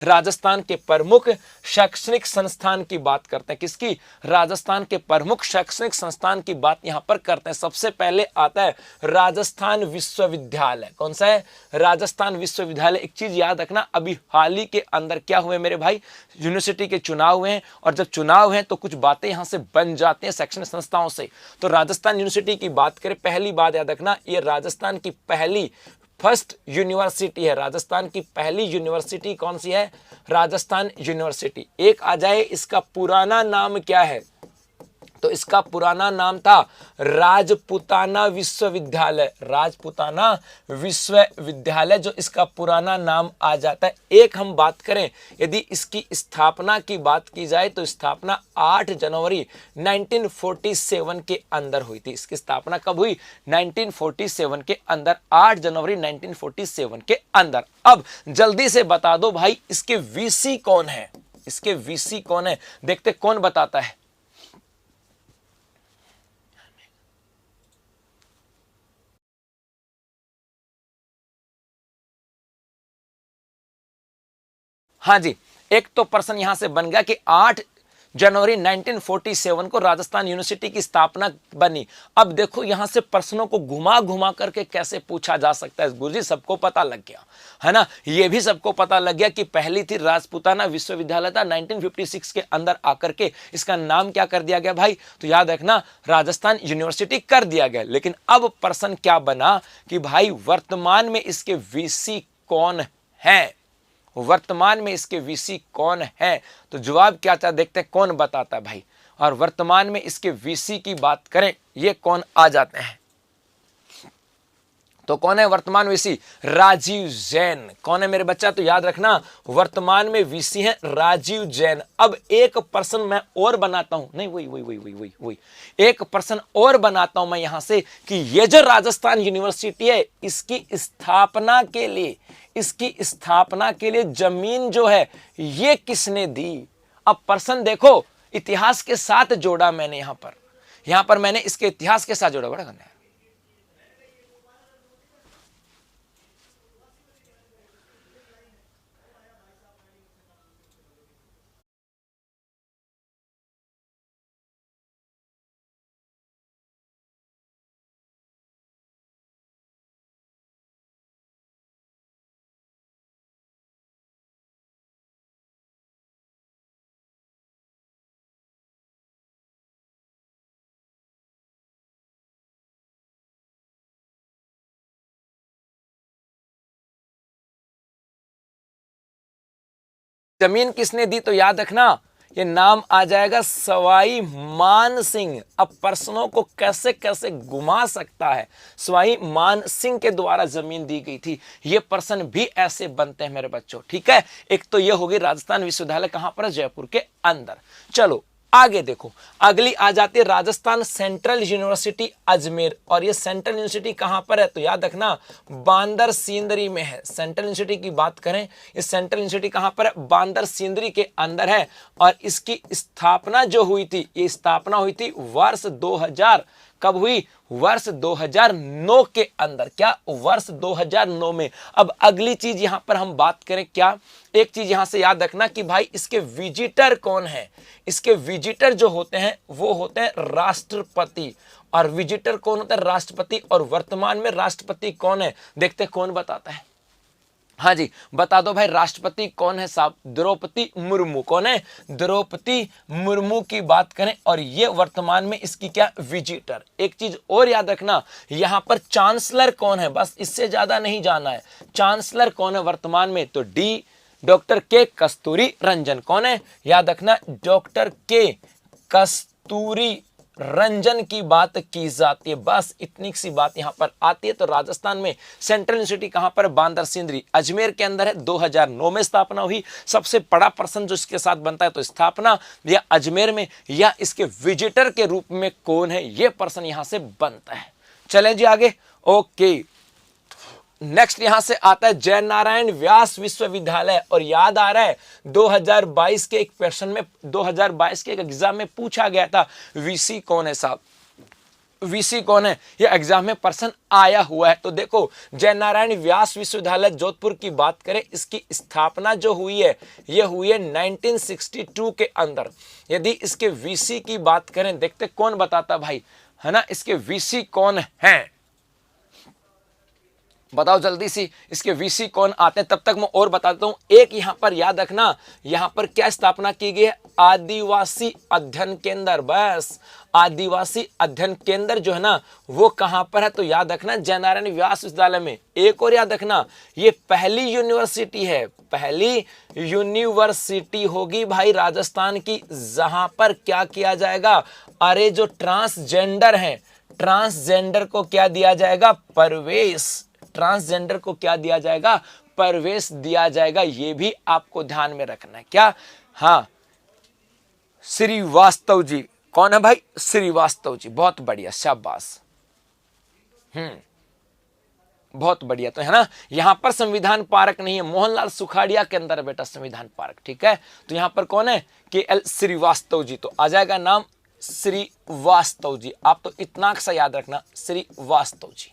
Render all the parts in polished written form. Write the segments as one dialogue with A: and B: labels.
A: राजस्थान के प्रमुख शैक्षणिक संस्थान की बात करते हैं। किसकी? राजस्थान के प्रमुख शैक्षणिक संस्थान की बात यहां पर करते हैं। सबसे पहले आता है राजस्थान विश्वविद्यालय। कौन सा है? राजस्थान विश्वविद्यालय। एक चीज याद रखना, अभी हाल ही के अंदर क्या हुए मेरे भाई? यूनिवर्सिटी के चुनाव हुए हैं, और जब चुनाव है तो कुछ बातें यहां से बन जाती हैं शैक्षणिक संस्थाओं से। तो राजस्थान यूनिवर्सिटी की बात करें, पहली बात याद रखना, ये राजस्थान की पहली फर्स्ट यूनिवर्सिटी है। राजस्थान की पहली यूनिवर्सिटी कौन सी है? राजस्थान यूनिवर्सिटी। एक आ जाए, इसका पुराना नाम क्या है? तो इसका पुराना नाम था राजपुताना विश्वविद्यालय। राजपुताना विश्वविद्यालय जो इसका पुराना नाम आ जाता है। एक हम बात करें, यदि इसकी स्थापना की बात की जाए तो स्थापना 8 जनवरी 1947 के अंदर हुई थी। इसकी स्थापना कब हुई? 1947 के अंदर, 8 जनवरी 1947 के अंदर। अब जल्दी से बता दो भाई, इसके वीसी कौन है? इसके वीसी कौन है? देखते कौन बताता है। हाँ जी, एक तो प्रश्न यहां से बन गया कि 8 जनवरी 1947 को राजस्थान यूनिवर्सिटी की स्थापना बनी। अब देखो यहां से प्रश्नों को घुमा घुमा करके कैसे पूछा जा सकता है। गुरुजी सबको पता लग गया है ना, ये भी सबको पता लग गया कि पहली थी राजपुताना विश्वविद्यालय था 1956 के अंदर आकर के इसका नाम क्या कर दिया गया भाई? तो याद रखना राजस्थान यूनिवर्सिटी कर दिया गया। लेकिन अब प्रश्न क्या बना कि भाई वर्तमान में इसके वीसी कौन है? वर्तमान में इसके वीसी कौन है? तो जवाब क्या था, देखते हैं कौन बताता है भाई। और वर्तमान में इसके वीसी की बात करें, ये कौन आ जाते हैं? तो कौन है वर्तमान वीसी? राजीव जैन। कौन है मेरे बच्चा? तो याद रखना वर्तमान में वीसी है राजीव जैन। अब एक प्रश्न मैं और बनाता हूं, नहीं वही एक प्रश्न और बनाता हूं मैं यहां से कि ये जो राजस्थान यूनिवर्सिटी है, इसकी स्थापना के लिए जमीन जो है ये किसने दी? अब प्रश्न देखो, इतिहास के साथ जोड़ा मैंने यहां पर मैंने इसके इतिहास के साथ जोड़ा। बड़ा करना है। जमीन किसने दी? तो याद रखना ये नाम आ जाएगा सवाई मान सिंह। अब प्रश्नों को कैसे कैसे घुमा सकता है। सवाई मान सिंह के द्वारा जमीन दी गई थी। ये प्रश्न भी ऐसे बनते हैं मेरे बच्चों, ठीक है। एक तो ये होगी राजस्थान विश्वविद्यालय कहां पर? जयपुर के अंदर। चलो आगे देखो, अगली आ जाती है राजस्थान सेंट्रल यूनिवर्सिटी अजमेर। और ये सेंट्रल यूनिवर्सिटी कहां पर है? तो याद रखना बांदर सिंदरी में है। सेंट्रल यूनिवर्सिटी की बात करें, ये सेंट्रल यूनिवर्सिटी कहां पर है? बांदर सिंदरी के अंदर है। और इसकी स्थापना जो हुई थी, ये स्थापना हुई थी वर्ष 2000। कब हुई? वर्ष 2009 के अंदर। क्या? वर्ष 2009 में। अब अगली चीज यहां पर हम बात करें, क्या एक चीज यहां से याद रखना कि भाई इसके विजिटर कौन है? इसके विजिटर जो होते हैं वो होते हैं राष्ट्रपति। और विजिटर कौन होता है? राष्ट्रपति। और वर्तमान में राष्ट्रपति कौन है? देखते कौन बताता है। हाँ जी, बता दो भाई राष्ट्रपति कौन है साहब? द्रौपदी मुर्मू। कौन है? द्रौपदी मुर्मू की बात करें, और ये वर्तमान में इसकी क्या? विजिटर। एक चीज और याद रखना, यहां पर चांसलर कौन है? बस इससे ज्यादा नहीं जाना है। चांसलर कौन है वर्तमान में? तो डॉक्टर के कस्तूरी रंजन। कौन है? याद रखना डॉक्टर के कस्तूरी रंजन की बात की जाती है। बस इतनी सी बात यहां पर आती है। तो राजस्थान में सेंट्रल यूनिवर्सिटी कहां पर? बांदर सिंदरी अजमेर के अंदर है। 2009 में स्थापना हुई। सबसे बड़ा प्रश्न जो इसके साथ बनता है, तो स्थापना या अजमेर में या इसके विजिटर के रूप में कौन है, यह प्रश्न यहां से बनता है। चलें जी आगे। ओके, नेक्स्ट यहां से आता है जय नारायण व्यास विश्वविद्यालय। और याद आ रहा है 2022 के एक क्वेश्चन में, 2022 के एक एग्जाम में पूछा गया था वीसी कौन है साहब? वीसी कौन है, ये एग्जाम में प्रश्न आया हुआ है। तो देखो जय नारायण व्यास विश्वविद्यालय जोधपुर की बात करें, इसकी स्थापना जो हुई है ये हुई है 1962 के अंदर। यदि इसके वीसी की बात करें, देखते कौन बताता भाई, है ना, इसके वीसी कौन है, बताओ जल्दी सी, इसके वीसी कौन आते हैं। तब तक मैं और बता देता हूं, एक यहां पर याद रखना, यहां पर क्या स्थापना की गई है, आदिवासी अध्ययन केंद्र। बस आदिवासी अध्ययन केंद्र जो है ना वो कहां पर है, तो याद रखना जय नारायण व्यास विश्वविद्यालय में। एक और याद रखना, ये पहली यूनिवर्सिटी है, पहली यूनिवर्सिटी होगी भाई राजस्थान की, जहां पर क्या किया जाएगा, अरे जो ट्रांसजेंडर है, ट्रांसजेंडर को क्या दिया जाएगा, प्रवेश, ट्रांसजेंडर को क्या दिया जाएगा, प्रवेश दिया जाएगा। यह भी आपको ध्यान में रखना है। क्या, हाँ, श्रीवास्तव जी, कौन है भाई, श्रीवास्तव जी, बहुत बढ़िया, शाबाश, बहुत बढ़िया। तो है ना, यहां पर संविधान पार्क नहीं है, मोहनलाल सुखाड़िया के अंदर है बेटा संविधान पार्क, ठीक है। तो यहां पर कौन है, KL श्रीवास्तव जी, तो आ जाएगा नाम श्रीवास्तव जी। आप तो इतना सा याद रखना, श्रीवास्तव जी,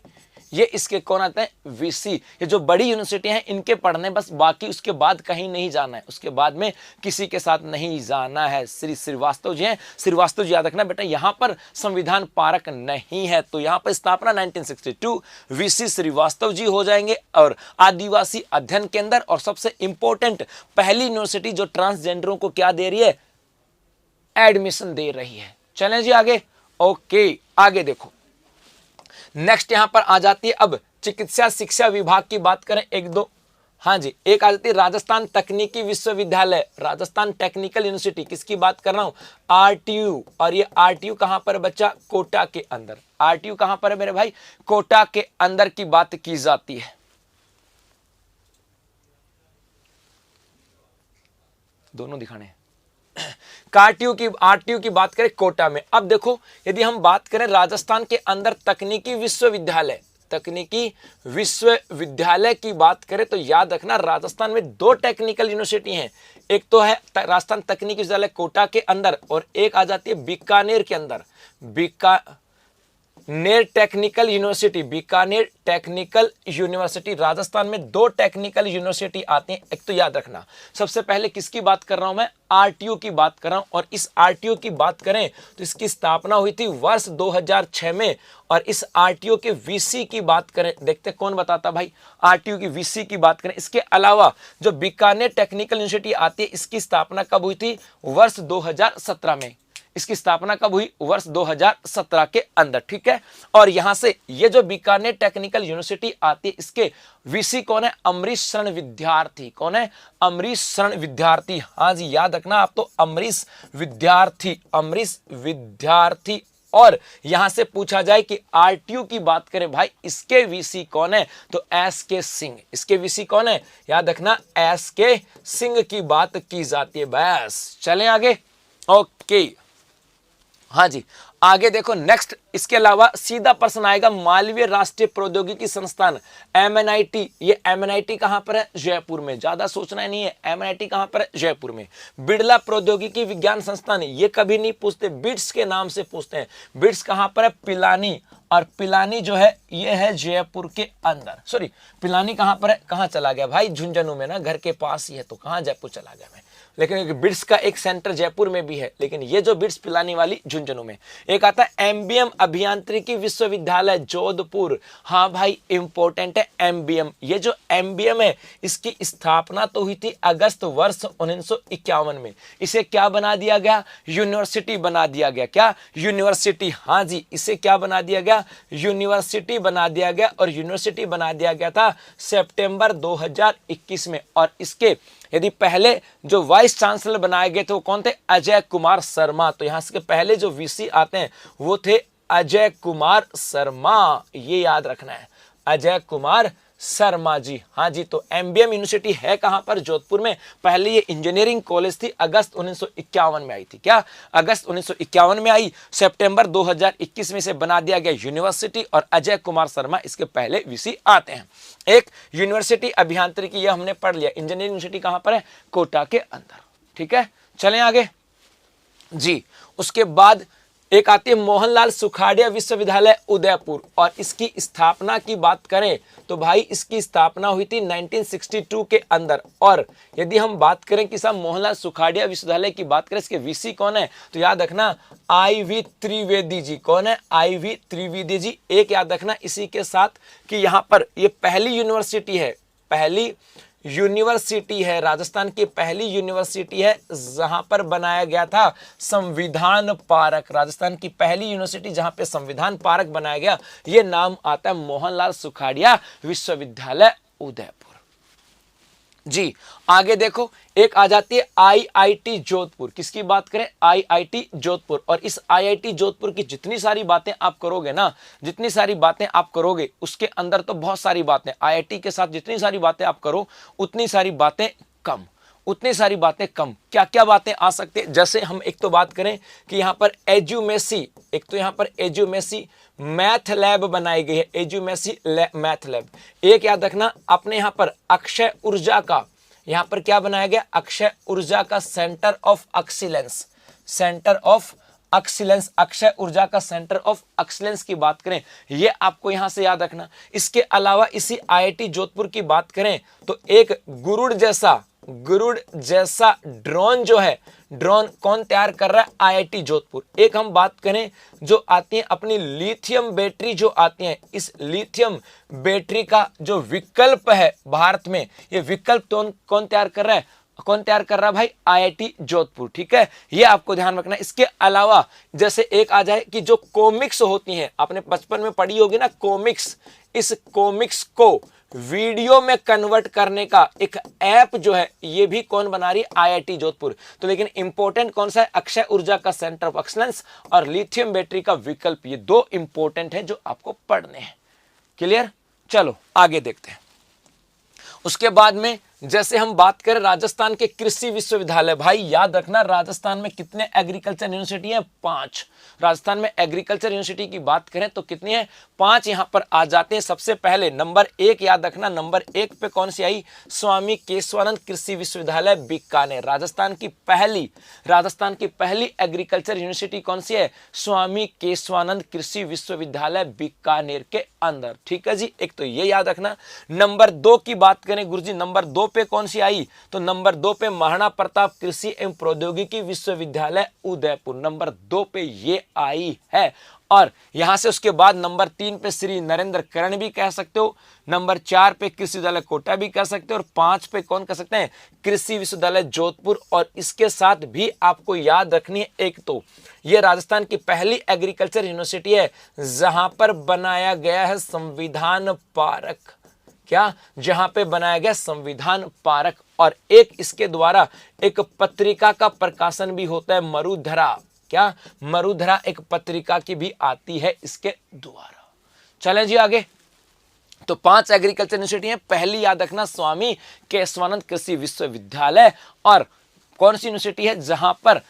A: ये इसके कौन आते हैं, वीसी। ये जो बड़ी यूनिवर्सिटी हैं इनके पढ़ने बस, बाकी उसके बाद कहीं नहीं जाना है, उसके बाद में किसी के साथ नहीं जाना है। श्रीवास्तव जी हैं, श्रीवास्तव जी याद रखना बेटा। यहां पर संविधान पार्क नहीं है, तो यहां पर स्थापना 1962, वीसी श्रीवास्तव जी हो जाएंगे। और आदिवासी अध्ययन केंद्र, और सबसे इंपॉर्टेंट पहली यूनिवर्सिटी जो ट्रांसजेंडरों को क्या दे रही है, एडमिशन दे रही है। चलें जी आगे, ओके आगे देखो, नेक्स्ट यहां पर आ जाती है अब चिकित्सा शिक्षा विभाग की बात करें, एक दो, हाँ जी, एक आ जाती है राजस्थान तकनीकी विश्वविद्यालय, राजस्थान टेक्निकल यूनिवर्सिटी, किसकी बात कर रहा हूं, RTU। और ये RTU कहां पर बच्चा, कोटा के अंदर। RTU कहां पर है मेरे भाई, कोटा के अंदर की बात की जाती है। दोनों दिखाने हैं। RTU की बात करें कोटा में। अब देखो यदि हम बात करें राजस्थान के अंदर तकनीकी विश्वविद्यालय, तकनीकी विश्वविद्यालय की बात करें तो याद रखना राजस्थान में दो टेक्निकल यूनिवर्सिटी हैं, एक तो है राजस्थान तकनीकी विश्वविद्यालय कोटा के अंदर, और एक आ जाती है बीकानेर के अंदर, Bikaner technical university. Bikaner technical university, Rajasthan में दो टेक्निकल यूनिवर्सिटी आती हैं। एक तो याद रखना, सबसे पहले किसकी बात कर रहा हूं मैं, RTU की बात कर रहा हूं। और इस RTU की बात करें तो इसकी स्थापना हुई थी वर्ष 2006 में। और इस RTU के VC की बात करें, देखते कौन बताता भाई, RTU की VC की बात करें। इसके अलावा जो बीकानेर टेक्निकल यूनिवर्सिटी आती है, इसकी स्थापना कब हुई थी, वर्ष 2017 में। इसकी स्थापना कब हुई, वर्ष 2017 के अंदर, ठीक है। और यहां से ये जो बीकानेर टेक्निकल यूनिवर्सिटी आती है, इसके VC कौन है, अमरीश शरण विद्यार्थी। कौन है, अमरीश शरण विद्यार्थी। हाँ जी याद रखना आप तो, अमरीश विद्यार्थी, अमरीश विद्यार्थी। और यहां से पूछा जाए कि RTU की बात करें भाई, इसके VC कौन है, तो SK सिंह। इसके VC कौन है, याद रखना SK सिंह की बात की जाती है। बस चलें आगे, ओके, हाँ जी आगे देखो नेक्स्ट। इसके अलावा सीधा प्रश्न आएगा, मालवीय राष्ट्रीय प्रौद्योगिकी संस्थान MNIT। ये MNIT कहां पर है, जयपुर में, ज्यादा सोचना नहीं है। MNIT कहां पर है, जयपुर में। बिड़ला प्रौद्योगिकी विज्ञान संस्थान, ये कभी नहीं पूछते, बिट्स के नाम से पूछते हैं। बिट्स कहां पर है, पिलानी। और पिलानी जो है ये है जयपुर के अंदर, सॉरी पिलानी कहां पर है, कहां चला गया भाई, झुंझुनू में ना, घर के पास ही है, तो कहां जयपुर चला गया मैं। लेकिन बिट्स का एक सेंटर जयपुर में भी है, लेकिन ये जो बिट्स पिलानी वाली झुंझुनू में। एक आता है MBM अभियांत्रिकी विश्वविद्यालय जोधपुर। हाँ भाई इंपॉर्टेंट है MBM। ये जो MBM है इसकी स्थापना तो हुई थी अगस्त वर्ष 1951 में। इसे क्या बना दिया गया, यूनिवर्सिटी बना दिया गया। क्या, यूनिवर्सिटी, हाँ जी इसे क्या बना दिया गया, यूनिवर्सिटी बना दिया गया। और यूनिवर्सिटी बना दिया गया था सितंबर 2021 में। और इसके यदि पहले जो वाइस चांसलर बनाए गए थे वो कौन थे, अजय कुमार शर्मा। तो यहां से पहले जो VC आते हैं वो थे अजय कुमार शर्मा, ये याद रखना है, अजय कुमार शर्मा जी। हाँ जी, तो MBM यूनिवर्सिटी है कहां पर, जोधपुर में। पहले ये इंजीनियरिंग कॉलेज थी, अगस्त 1951 में आई थी। क्या, अगस्त 1951 में आई, सितंबर 2021 में से बना दिया गया यूनिवर्सिटी। और अजय कुमार शर्मा इसके पहले VC आते हैं। एक यूनिवर्सिटी अभियांत्रिकी, यह हमने पढ़ लिया। इंजीनियरिंग यूनिवर्सिटी कहां पर है, कोटा के अंदर, ठीक है। चलें आगे जी। उसके बाद एक आती है मोहनलाल सुखाड़िया विश्वविद्यालय उदयपुर, और इसकी स्थापना की बात करें तो भाई इसकी स्थापना हुई थी 1962 के अंदर। और यदि हम बात करें कि साहब मोहनलाल सुखाड़िया विश्वविद्यालय की बात करें, इसके वीसी कौन है, तो याद रखना IV त्रिवेदी जी। कौन है, IV त्रिवेदी जी। एक याद रखना इसी के साथ कि यहाँ पर ये पहली यूनिवर्सिटी है, पहली यूनिवर्सिटी है, राजस्थान की पहली यूनिवर्सिटी है जहां पर बनाया गया था संविधान पार्क। राजस्थान की पहली यूनिवर्सिटी जहां पे संविधान पार्क बनाया गया, ये नाम आता है मोहनलाल सुखाड़िया विश्वविद्यालय उदयपुर जी। आगे देखो, एक आ जाती है IIT जोधपुर। किसकी बात करें, IIT जोधपुर। और इस IIT जोधपुर की जितनी सारी बातें आप करोगे ना, जितनी सारी बातें आप करोगे उसके अंदर तो बहुत सारी बातें, IIT के साथ जितनी सारी बातें आप करो उतनी सारी बातें कम, उतनी सारी बातें कम। क्या क्या बातें आ सकती है, जैसे हम एक तो बात करें कि यहाँ पर एजुमेसी, एक तो यहाँ पर एजुमेसी मैथ लैब बनाई गई है, एजुमेसी मैथ लैब। एक याद रखना अपने यहाँ पर अक्षय ऊर्जा का, यहाँ पर क्या बनाया गया, अक्षय ऊर्जा का centre of excellence, centre of excellence, Akshay ऊर्जा का सेंटर ऑफ एक्सीलेंस की बात करें, ये आपको यहां से याद रखना। इसके अलावा इसी IIT जोधपुर की बात करें तो एक गुरुड़ जैसा ड्रोन जो है, ड्रोन कौन तैयार कर रहा है, IIT जोधपुर। एक हम बात करें जो आती है अपनी लिथियम बैटरी जो आती है, इस लिथियम बैटरी का जो विकल्प है भारत में, ये विकल्प कौन तैयार कर रहा है, कौन तैयार कर रहा है भाई, IIT जोधपुर। ठीक है, ये आपको ध्यान रखना। इसके अलावा जैसे एक आ जाए कि जो कॉमिक्स होती हैं, आपने बचपन में पढ़ी होगी ना कॉमिक्स, इस कॉमिक्स को वीडियो में कन्वर्ट करने का एक ऐप जो है, ये भी कौन बना रही है, IIT जोधपुर। तो लेकिन इंपॉर्टेंट कौन सा है, अक्षय ऊर्जा का सेंटर ऑफ एक्सीलेंस और लिथियम बैटरी का विकल्प, ये दो इंपॉर्टेंट है जो आपको पढ़ने हैं। क्लियर, चलो आगे देखते हैं। उसके बाद में जैसे हम बात करें राजस्थान के कृषि विश्वविद्यालय, भाई याद रखना राजस्थान में कितने एग्रीकल्चर यूनिवर्सिटी है, 5। राजस्थान में एग्रीकल्चर यूनिवर्सिटी की बात करें तो कितनी है, 5 यहां पर आ जाते हैं। सबसे पहले नंबर 1 याद रखना, नंबर 1 पे कौन सी आई, स्वामी केशवानंद कृषि विश्वविद्यालय बीकानेर। राजस्थान की पहली एग्रीकल्चर यूनिवर्सिटी कौन सी है, स्वामी केशवानंद कृषि विश्वविद्यालय बीकानेर के अंदर। ठीक है जी, एक तो ये याद रखना। नंबर 2 की बात करें गुरुजी, नंबर 2 पे कौन सी आई, तो नंबर 2 पे महाराणा प्रताप कृषि एवं प्रौद्योगिकी विश्वविद्यालय उदयपुर, नंबर 2 पे ये आई है। और यहां से उसके बाद नंबर 3 पे श्री नरेंद्र करण भी कह सकते हो, नंबर 4 पे कृषि विश्वविद्यालय कोटा भी कह सकते हो, और 5 पे कौन कह सकते हैं, कृषि विश्वविद्यालय जोधपुर। और इसके साथ भी आपको याद रखनी है, एक तो ये राजस्थान की पहली एग्रीकल्चर यूनिवर्सिटी है जहां पर बनाया गया है संविधान पार्क, क्या, जहां पे बनाया गया संविधान पार्क। और एक इसके द्वारा एक पत्रिका का प्रकाशन भी होता है, मरुधरा, क्या, मरुधरा एक पत्रिका की भी आती है इसके द्वारा। चलें जी आगे। तो 5 एग्रीकल्चर यूनिवर्सिटी है, पहली याद रखना स्वामी केशवानंद कृषि विश्वविद्यालय। और कौन सी यूनिवर्सिटी है जहां पर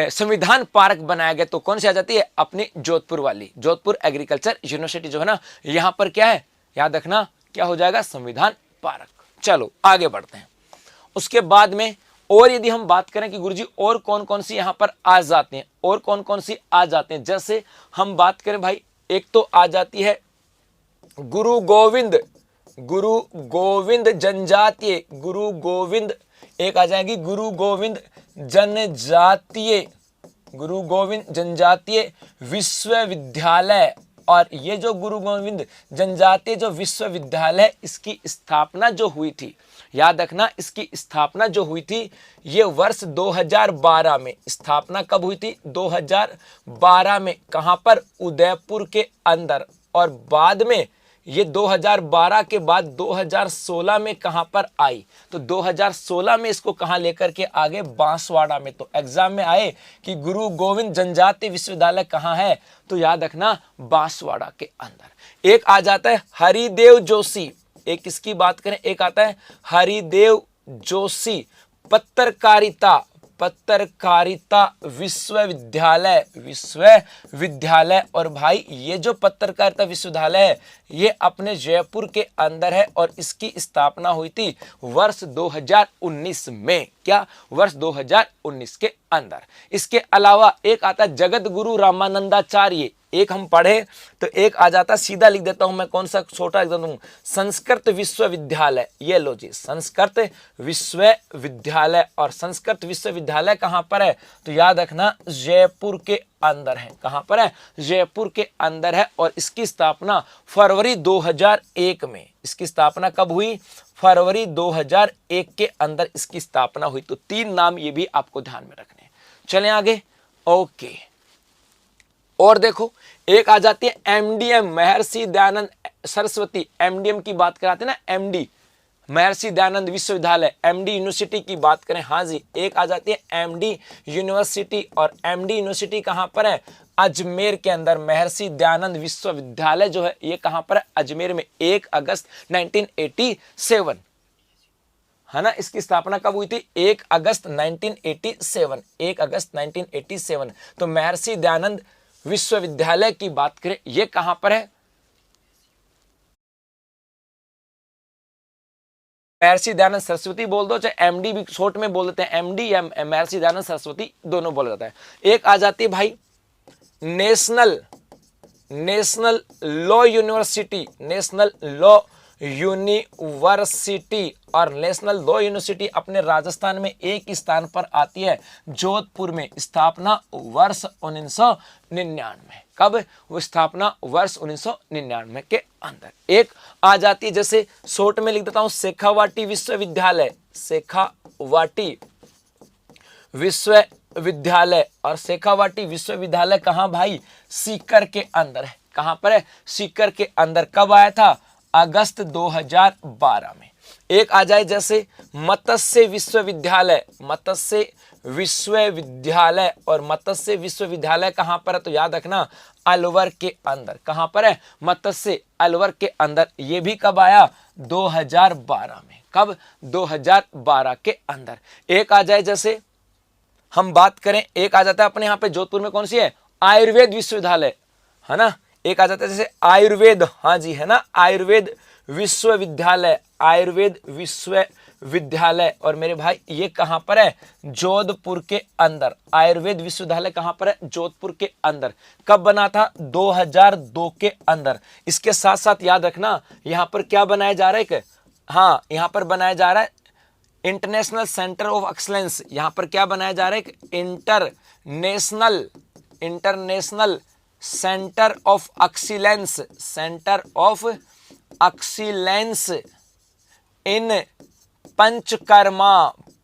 A: संविधान पार्क बनाया गया, तो कौन सी आ जाती है, अपनी जोधपुर वाली, जोधपुर एग्रीकल्चर यूनिवर्सिटी जो है ना, यहां पर क्या है, याद रखना क्या हो जाएगा, संविधान पार्क। चलो आगे बढ़ते हैं। उसके बाद में और यदि हम बात करें कि गुरुजी और कौन कौन सी यहां पर आ जाते हैं, और कौन कौन सी आ जाते हैं, जैसे हम बात करें भाई, एक तो आ जाती है गुरु गोविंद जनजातीय, गुरु गोविंद, एक आ जाएगी गुरु गोविंद जनजातीय विश्वविद्यालय। और ये जो गुरु गोविंद जनजातीय जो विश्वविद्यालय, इसकी स्थापना जो हुई थी, याद रखना इसकी स्थापना जो हुई थी, ये वर्ष 2012 में, स्थापना कब हुई थी, 2012 में, कहां पर, उदयपुर के अंदर। और बाद में ये 2012 के बाद 2016 में कहां पर आई, तो 2016 में इसको कहां लेकर के आगे, बांसवाड़ा में। तो एग्जाम में आए कि गुरु गोविंद जनजातीय विश्वविद्यालय कहां है, तो याद रखना बांसवाड़ा के अंदर। एक आ जाता है हरिदेव जोशी, एक किसकी बात करें, एक आता है हरिदेव जोशी पत्रकारिता पत्रकारिता विश्वविद्यालय। और भाई ये जो पत्रकारिता विश्वविद्यालय है ये अपने जयपुर के अंदर है और इसकी स्थापना हुई थी वर्ष 2019 में। क्या? वर्ष 2019 के अंदर। इसके अलावा एक आता जगत गुरु रामानंदाचार्य, एक हम पढ़े तो एक आ जाता, सीधा लिख देता हूं मैं, कौन सा छोटा लिख देता हूं, संस्कृत विश्वविद्यालय। ये लो जी, संस्कृत विश्वविद्यालय। और संस्कृत विश्वविद्यालय कहां पर है? तो याद रखना जयपुर के अंदर है। कहां पर है? जयपुर के अंदर है। और इसकी स्थापना फरवरी 2001 में। इसकी स्थापना कब हुई? फरवरी 2001 के अंदर इसकी स्थापना हुई। तो 3 नाम ये भी आपको ध्यान में रखने। चलें आगे। ओके, और देखो एक आ जाती है एमडीएम, महर्षि दयानंद सरस्वती। एमडीएम की बात कराते हैं ना, एमडी महर्षि दयानंद विश्वविद्यालय, एमडी यूनिवर्सिटी की बात करें। हाँ जी, एक आ जाती है एमडी यूनिवर्सिटी। और एमडी यूनिवर्सिटी कहां पर है? अजमेर के अंदर। महर्षि दयानंद विश्वविद्यालय जो है ये कहां पर है? अजमेर में। 1 अगस्त 1987 है ना। इसकी स्थापना कब हुई थी? 1 अगस्त 1987। 1 अगस्त 1987। तो महर्षि दयानंद विश्वविद्यालय की बात करें, ये कहां पर है? महर्षि दयानंद सरस्वती बोल दो, चाहे एमडी भी शॉर्ट में बोल देते हैं, एमडी या महर्षि दयानंद सरस्वती दोनों बोला जाता है। एक आ जाती है भाई national law university. National law university. और नेशनल लॉ यूनिवर्सिटी अपने राजस्थान में एक स्थान पर आती है, जोधपुर में। स्थापना वर्ष 1999। कब? वो स्थापना वर्ष 1999 के अंदर। एक आ जाती है, जैसे शॉर्ट में लिख देता हूं, शेखावाटी विश्वविद्यालय। शेखावाटी विश्वविद्यालय। और शेखावाटी विश्वविद्यालय कहां भाई? सीकर के अंदर है। कहां पर है? सीकर के अंदर। कब आया था? अगस्त 2012 में। एक आ जाए जैसे मत्स्य विश्वविद्यालय। मत्स्य विश्वविद्यालय। और मत्स्य विश्वविद्यालय कहां पर है? तो याद रखना अलवर के अंदर। कहां पर है? मत्स्य अलवर के अंदर। ये भी कब आया? 2012 में। कब? 2012 के अंदर। एक आ जाए जैसे हम बात करें, एक आ जाता है अपने यहां पे जोधपुर में, कौन सी है? आयुर्वेद विश्वविद्यालय, है ना। एक आ जाता है जैसे आयुर्वेद, हाँ जी, है ना, आयुर्वेद विश्वविद्यालय। आयुर्वेद विश्वविद्यालय। और मेरे भाई ये कहां पर है? जोधपुर के अंदर। आयुर्वेद विश्वविद्यालय कहां पर है? जोधपुर के अंदर। कब बना था? 2002 के अंदर। इसके साथ साथ याद रखना यहां पर क्या बनाया जा रहा है? हाँ, यहां पर बनाया जा रहा है इंटरनेशनल सेंटर ऑफ एक्सलेंस। यहां पर क्या बनाया जा रहा है? International centre of excellence. Centre of excellence in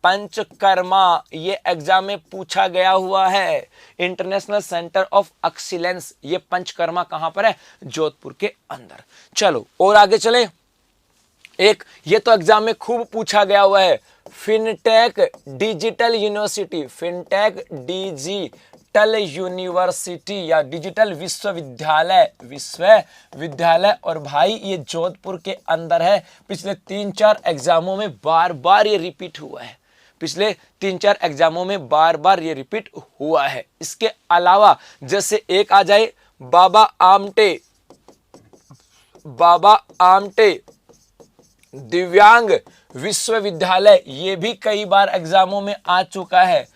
A: panchakarma. ये एग्जाम में पूछा गया हुआ है। इंटरनेशनल सेंटर ऑफ एक्सीलेंस, ये पंचकर्मा कहां पर है? जोधपुर के अंदर। चलो और आगे चले। एक ये तो एग्जाम में खूब पूछा गया हुआ है, fintech digital university. Fintech digital university या डिजिटल विश्वविद्यालय। और भाई ये जोधपुर के अंदर है। पिछले 3-4 एग्जामों में बार बार ये रिपीट हुआ है। पिछले 3-4 एग्जामों में बार बार ये रिपीट हुआ है। इसके अलावा जैसे एक आ जाए बाबा आमटे दिव्यांग विश्वविद्यालय। ये भी कई बार एग्जामों में आ चुका है।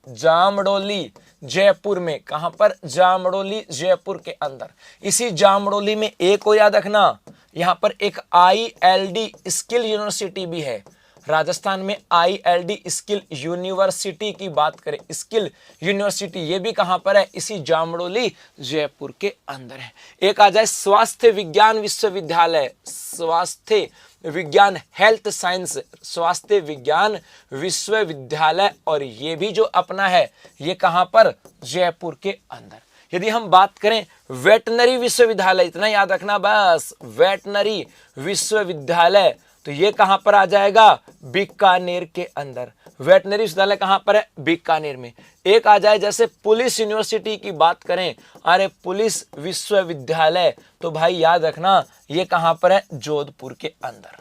A: जामडोली जयपुर में। कहां पर? जामडोली जयपुर के अंदर। इसी जामडोली में एक को याद रखना, यहां पर एक ILD स्किल यूनिवर्सिटी भी है। राजस्थान में ILD स्किल यूनिवर्सिटी की बात करें, स्किल यूनिवर्सिटी, ये भी कहां पर है? इसी जामडोली जयपुर के अंदर है। एक आ जाए स्वास्थ्य विज्ञान विश्वविद्यालय। स्वास्थ्य विज्ञान, हेल्थ साइंस, स्वास्थ्य विज्ञान विश्वविद्यालय। और ये भी जो अपना है ये कहां पर? जयपुर के अंदर। यदि हम बात करें वेटनरी विश्वविद्यालय, इतना याद रखना बस, वेटनरी विश्वविद्यालय, तो ये कहां पर आ जाएगा? बीकानेर के अंदर। वेटनरी विश्वविद्यालय कहां पर है? बीकानेर में। एक आ जाए जैसे पुलिस यूनिवर्सिटी की बात करें, अरे पुलिस विश्वविद्यालय, तो भाई याद रखना ये कहां पर है? जोधपुर के अंदर।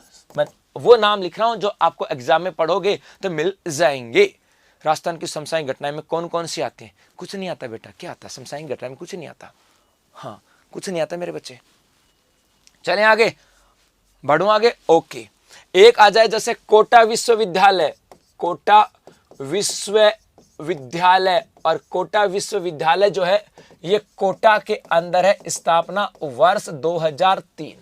A: वो नाम लिख रहा हूं जो आपको एग्जाम में पढ़ोगे तो मिल जाएंगे। राजस्थान की समसामयिक घटनाएं में कौन कौन सी आती हैं? कुछ नहीं आता बेटा। क्या आता है समसामयिक घटना में? कुछ नहीं आता। हाँ, कुछ नहीं आता मेरे बच्चे। चलें आगे, बढ़ूं आगे। ओके, एक आ जाए जैसे कोटा विश्वविद्यालय। कोटा विश्वविद्यालय, और कोटा विश्वविद्यालय जो है ये कोटा के अंदर है। स्थापना वर्ष 2003।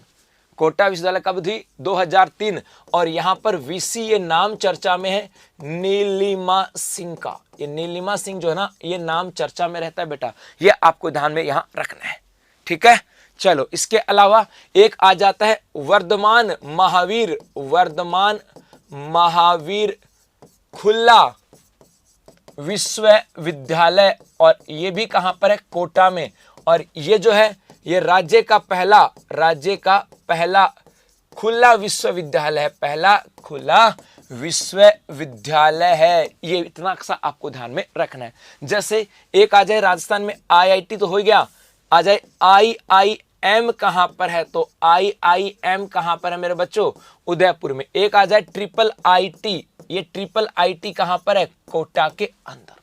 A: कोटा विश्वविद्यालय कब थी? 2003। और यहां पर वीसी ये नाम चर्चा में है नीलिमा सिंह का। ये नीलिमा सिंह जो है ना, ये नाम चर्चा में रहता है बेटा, ये आपको ध्यान में यहां रखना है। ठीक है, चलो इसके अलावा एक आ जाता है वर्धमान महावीर। वर्धमान महावीर खुला विश्वविद्यालय, और ये भी कहां पर है? कोटा में। और ये जो है ये राज्य का पहला खुला विश्वविद्यालय है। पहला खुला विश्वविद्यालय है। ये इतना सा आपको ध्यान में रखना है। जैसे एक आ जाए राजस्थान में आईआईटी तो हो गया, आ जाए आईआईएम कहां पर है? तो आईआईएम कहां पर है मेरे बच्चों? उदयपुर में। एक आ जाए ट्रिपल आईटी। ये ट्रिपल आईटी कहां पर है? कोटा के अंदर।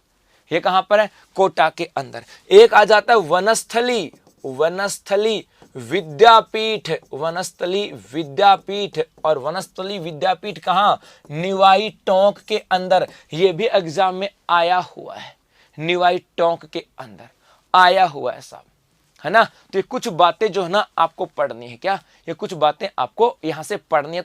A: ये कहां पर है? कोटा के अंदर। एक आ जाता है वनस्थली। वनस्थली विद्यापीठ। वनस्थली विद्यापीठ, और वनस्थली विद्यापीठ कहां? निवाई टोंक के अंदर। ये भी एग्जाम में आया हुआ है, निवाई टोंक के अंदर आया हुआ है साहब, है ना। तो ये कुछ बातें जो है ना आपको पढ़नी है। क्या? ये कुछ बातें आपको यहां से पढ़नी है।